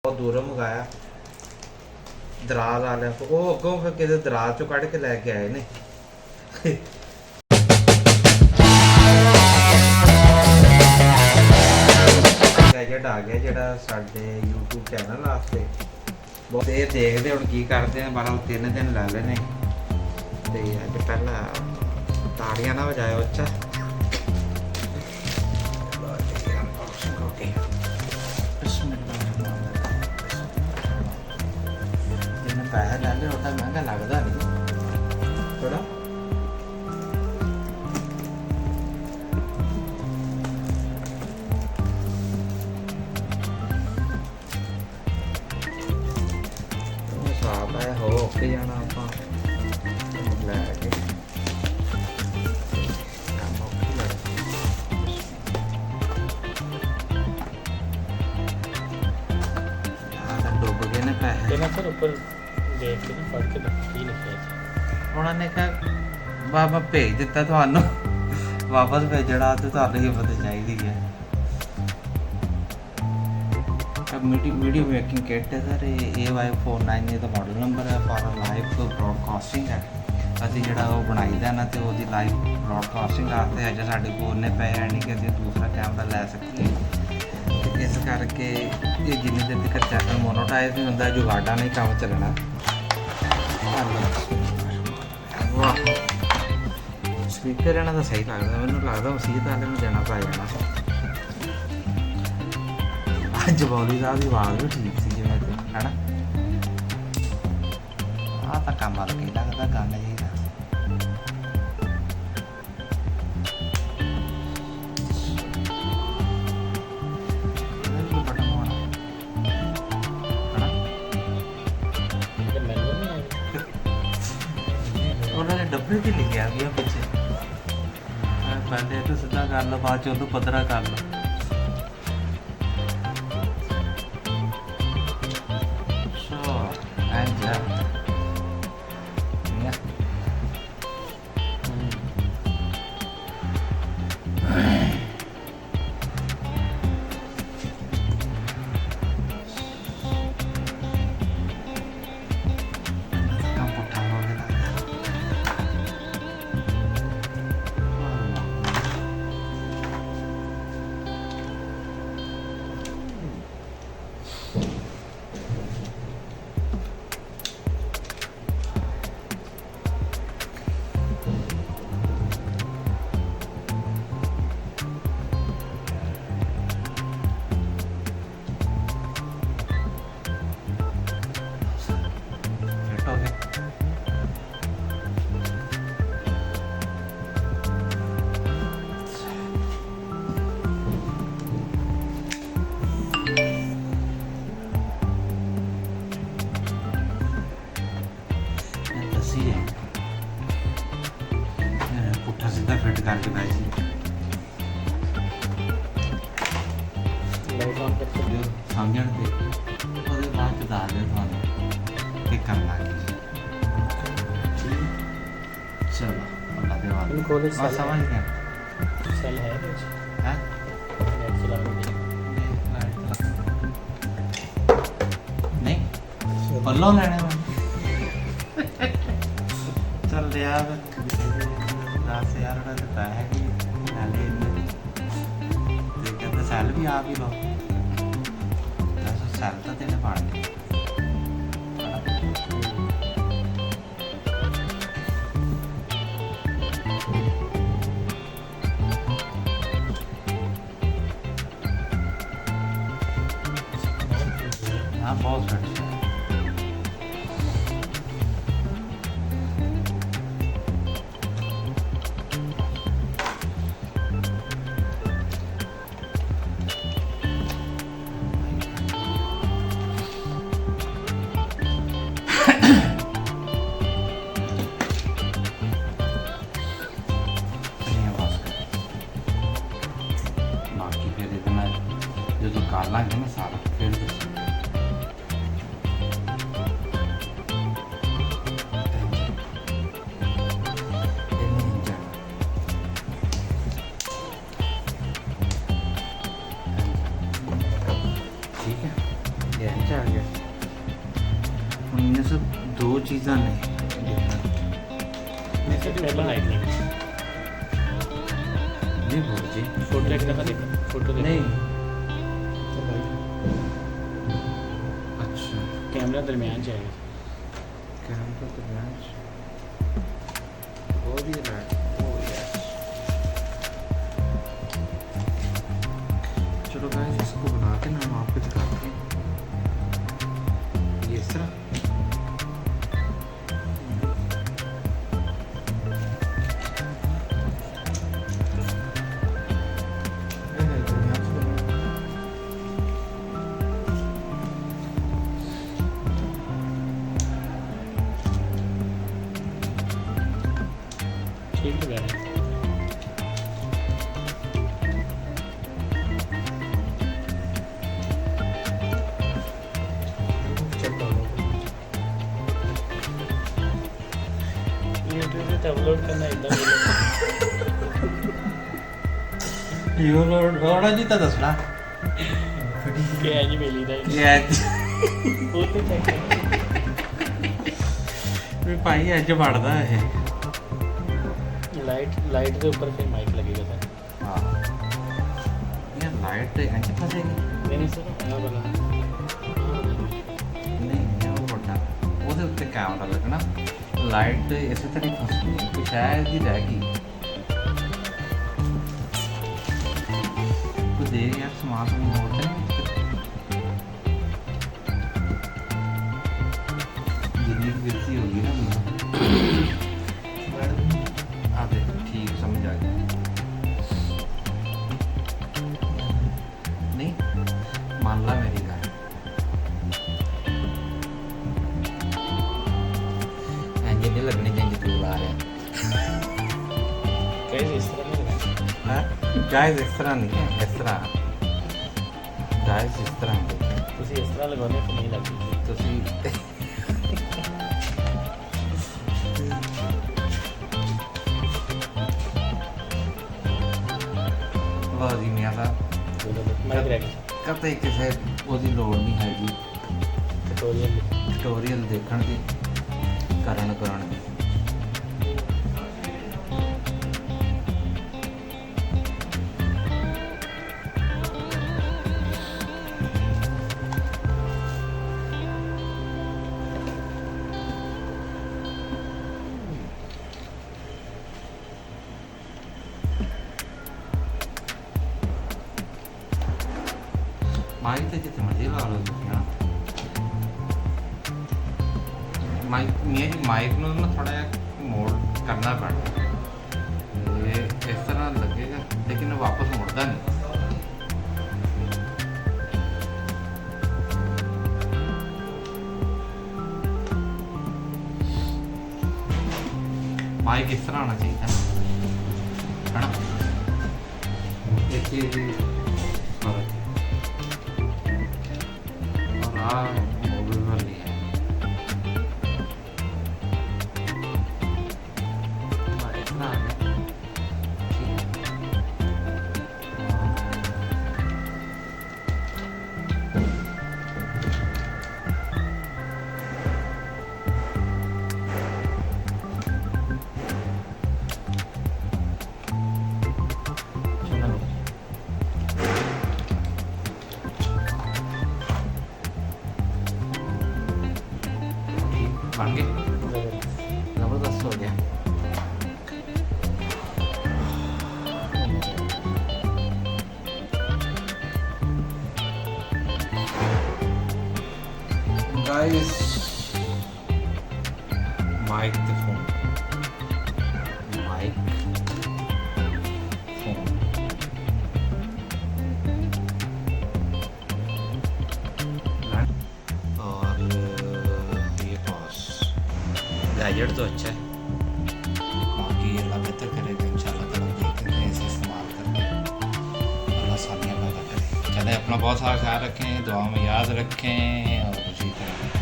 ਬਹੁਤ ਦੂਰੋਂ ਮੰਗਾਇਆ ਦਰਾਜ਼ ਵਾਲਿਆਂ ਕੋਲ। ਉਹ ਅੱਗੋਂ ਫਿਰ ਕਿਤੇ ਦਰਾਜ਼ ਚੋਂ ਕੱਢ ਕੇ ਲੈ ਕੇ ਆਏ ਨੇ। ਗੈਜਟ ਆ ਗਿਆ ਜਿਹੜਾ ਸਾਡੇ YouTube ਚੈਨਲ ਵਾਸਤੇ। ਬਹੁਤ ਇਹ ਦੇਖਦੇ ਹੁਣ ਕੀ ਕਰਦੇ ਆ। 3 ਦਿਨ ਲੈ ਲੈਣੇ ਤੇ ਅੱਜ ਪਹਿਲਾਂ ਤਾੜੀਆਂ ਨਾ ਵਜਾਇਓ। ਅੱਛਾ ਪੈਸੇ ਲੈ ਲਿਓ ਤਾਂ ਮਹਿੰਗਾ ਲੱਗਦਾ ਨਹੀਂ ਥੋੜਾ। ਹਿਸਾਬ ਹੈ ਹੋ ਕੇ ਜਾਣਾ ਆਪਾਂ ਲੈ ਕੇ ਡੁੱਬ ਗਏ ਨੇ ਪੈਸੇ ਸਰ ਉੱਪਰ ਦੇਖ ਕੇ ਪੜ੍ਹ ਕੇ ਕੀ ਲਿਖਿਆ ਸੀ। ਉਹਨਾਂ ਨੇ ਕਿਹਾ ਬਾਬਾ ਭੇਜ ਦਿੱਤਾ ਤੁਹਾਨੂੰ, ਵਾਪਸ ਭੇਜਣਾ ਤੇ ਤੁਹਾਨੂੰ ਹਿੰਮਤ ਚਾਹੀਦੀ ਹੈ। ਵੀਡੀਓ ਮੇਕਿੰਗ ਕਿੱਟ ਹੈ ਸਰ। ਇਹ AY49 ਦਾ ਮਾਡਲ ਨੰਬਰ ਹੈ। ਪਰ ਲਾਈਵ ਬ੍ਰੌਡਕਾਸਟਿੰਗ ਹੈ। ਅਸੀਂ ਜਿਹੜਾ ਉਹ ਬਣਾਈਦਾ ਨਾ ਤੇ ਉਹਦੀ ਲਾਈਵ ਬ੍ਰੌਡਕਾਸਟਿੰਗ ਵਾਸਤੇ ਅਜੇ ਸਾਡੇ ਕੋਲ ਨੇ ਪੈਸੇ ਨਹੀਂ ਕਿ ਅਸੀਂ ਦੂਸਰਾ ਕੈਮਰਾ ਲੈ ਸਕੀਏ। ਇਸ ਕਰਕੇ ਇਹ ਜਿੰਨੀ ਦੇਰ ਤੱਕ ਚੈਨਲ ਮੋਨੋਟਾਈਜ਼ ਨਹੀਂ ਹੁੰਦਾ ਜੁਗਾੜਾ ਨਹੀਂ ਕੰਮ ਚੱਲਣਾ। ਵਾਹ ਸਪੀਕਰ ਇਹਨਾਂ ਦਾ ਸਹੀ ਲੱਗਦਾ। ਮੈਨੂੰ ਲੱਗਦਾ ਮਸੀਤ ਵਾਲੇ ਨੂੰ ਦੇਣਾ ਪੈ ਜਾਣਾ। ਅੱਜ ਬੋਲੀ ਸਾਹਿਬ ਦੀ ਆਵਾਜ਼ ਵੀ ਠੀਕ ਸੀ ਜਿਵੇਂ ਤੇ ਹੈ ਨਾ। ਆਹ ਤਾਂ ਕੰਮ ਵਾਲਾ ਕੀ ਲੱਗਦਾ ਗਾਣਾ ਜੀ ਦਾ। ਉਹਨਾਂ ਨੇ ਡੱਬੇ 'ਚ ਲਿਖਿਆ ਵੀ ਆ ਪਿੱਛੇ ਪਹਿਲੇ ਤਾਂ ਸਿੱਧਾ ਕਰ ਲਓ, ਬਾਅਦ 'ਚ ਉਹਨੂੰ ਪੱਧਰਾ ਕਰ ਲਓ। ਪੁੱਠਾ ਸਿੱਧਾ ਫਿੱਟ ਕਰਕੇ ਪਾਈ ਸੀ। ਸਮਝਣ ਤੇ ਉਹਦੇ ਬਾਅਦ ਚ ਦੱਸ ਦੇ ਤੁਹਾਨੂੰ ਕੀ ਕਰਨਾ ਕੀ। ਚਲੋ ਅੱਲਾ ਦੇ ਵਾਲੇ ਆ ਸਮਝ ਗਿਆ। ਸੈਲ ਹੈ ਹੈ ਨਹੀਂ ਪੱਲੋਂ ਲੈਣੇ ਮੈਂ ਚੱਲ ਲਿਆ 10,000 ਦਾ ਦਿੱਤਾ ਹੈ ਕਿ ਨਾਲੇ ਤੇ ਕਹਿੰਦਾ ਸੈਲ ਵੀ ਆਪ ਹੀ ਲਓ। ਸੈਲ ਤਾਂ ਤੇਨੇ ਪਾਣ ਕੇ ਹਾਂ ਬਹੁਤ ਘੱਟ ਜਦੋਂ ਕਰ ਲਾਂਗੇ ਨਾ ਸਾਰਾ ਫਿਰ ਦੱਸੋ। आ गया ਹੁਣ ਇਹ ਸਭ ਦੋ ਚੀਜ਼ਾਂ ਨੇ मैं से पहला लाइट नहीं ਨਹੀਂ ਬੋਲ ਜੀ फोटो एक दफा देखा फोटो देखा नहीं तो भाई अच्छा कैमरा दरमियान जाएगा कैमरा तो मैच हो भी रहा है ओ यस चलो गाइस इसको बना के ना हम आपको दिखाते हैं ये इस तरह ठीक लगा रहा है यूट्यूब पे अपलोड करना एकदम ਯੂ ਲੋੜਾ ਜੀ ਤਾਂ ਦੱਸਣਾ कि है जी मिली था ਇਹ वो तो चेक ਵੀ ਭਾਈ ਅੱਜ ਵੜਦਾ ਇਹ लाइट के ऊपर फिर माइक लगेगा सर ਹਾਂ ਇਹ ਲਾਈਟ ਇੰਜ ਫਸੇਗੀ नहीं सर हाँ बना ਨਹੀਂ ਇਹ ਵੱਡਾ ਉਹਦੇ ਉੱਤੇ ਕੈਮਰਾ ਲੱਗਣਾ ਲਾਈਟ ਇਸੇ ਤਰ੍ਹਾਂ ਹੀ ਫਸਦੀ ਹੈ ਕਿ ਸ਼ਾਇਦ ਹੀ ਰਹਿ ਗਈ ਤੂੰ ਦੇ ਯਾਰ ਸਮਾਨ ਨੂੰ ਮੋੜ ਦੇ ਜਿੰਨੀ ਵਿਰਸੀ ਹੋ ਗਈ ਨਾ ਆ ਦੇ ਠੀਕ ਸਮਝ ਆ ਗਿਆ ਨਹੀਂ ਮੰਨ ਲਾ ਮੇਰੀ ਗੱਲ ਇੰਜ ਨਹੀਂ ਲੱਗਣੀ ਜਿੰਜ ਤੂੰ ਲਾ ਰਿਹਾ कैसे इस तरह नहीं लगा ਹੈ ਗਾਇਸ ਇਸ ਤਰ੍ਹਾਂ ਨਹੀਂ ਹੈ ਇਸ ਤਰ੍ਹਾਂ ਗਾਇਸ ਇਸ ਤਰ੍ਹਾਂ ਤੁਸੀਂ ਇਸ ਤਰ੍ਹਾਂ ਲਗਾਉਂਦੇ ਤਾਂ ਨਹੀਂ ਲੱਗਦੀ ਤੁਸੀਂ ਵਾਹ ਜੀ ਮੀਆਂ ਸਾਹਿਬ ਮਾਈਕ ਰਹਿ ਗਿਆ ਕਦੇ ਕਿਸੇ ਉਹਦੀ ਲੋੜ ਨਹੀਂ ਹੈਗੀ ਟਿਊਟੋਰੀਅਲ ਟਿਊਟੋਰੀਅਲ ਦੇਖਣ ਦੀ ਕਰਨ ਦੀ ਮਾਈਕ ਤੇ ਜਿੱਥੇ ਮਰਜ਼ੀ ਲਾ ਲਓ ਤੁਸੀਂ ਨਾ ਮਾਈਕ ਨੂੰ ਨਾ ਥੋੜਾ ਜਿਹਾ ਮੋੜ ਕਰਨਾ ਪੈਣਾ ਇਹ ਇਸ ਤਰ੍ਹਾਂ ਲੱਗੇਗਾ ਲੇਕਿਨ ਵਾਪਸ ਮੁੜਦਾ ਨਹੀਂ ਮਾਈਕ ਇਸ ਤਰ੍ਹਾਂ ਆਉਣਾ ਚਾਹੀਦਾ ਹੈ ਨਾ ਇਹ ਚੀਜ਼ ਫਰਕ हाँ मोबाइल में नहीं है इतना आ गया ठीक है चलो बन गए ज़बरदस्त हो गया guys mic the phone mic phone और ये पॉज गैजेट तो अच्छा है बाकी अल्लाह बेहतर करेगा इंशाल्लाह ताला देखते हैं इसे इस्तेमाल करके अल्लाह सानिया पैदा करे चले अपना बहुत सारा ख्याल रखें दुआ में याद रखें और उसी तरह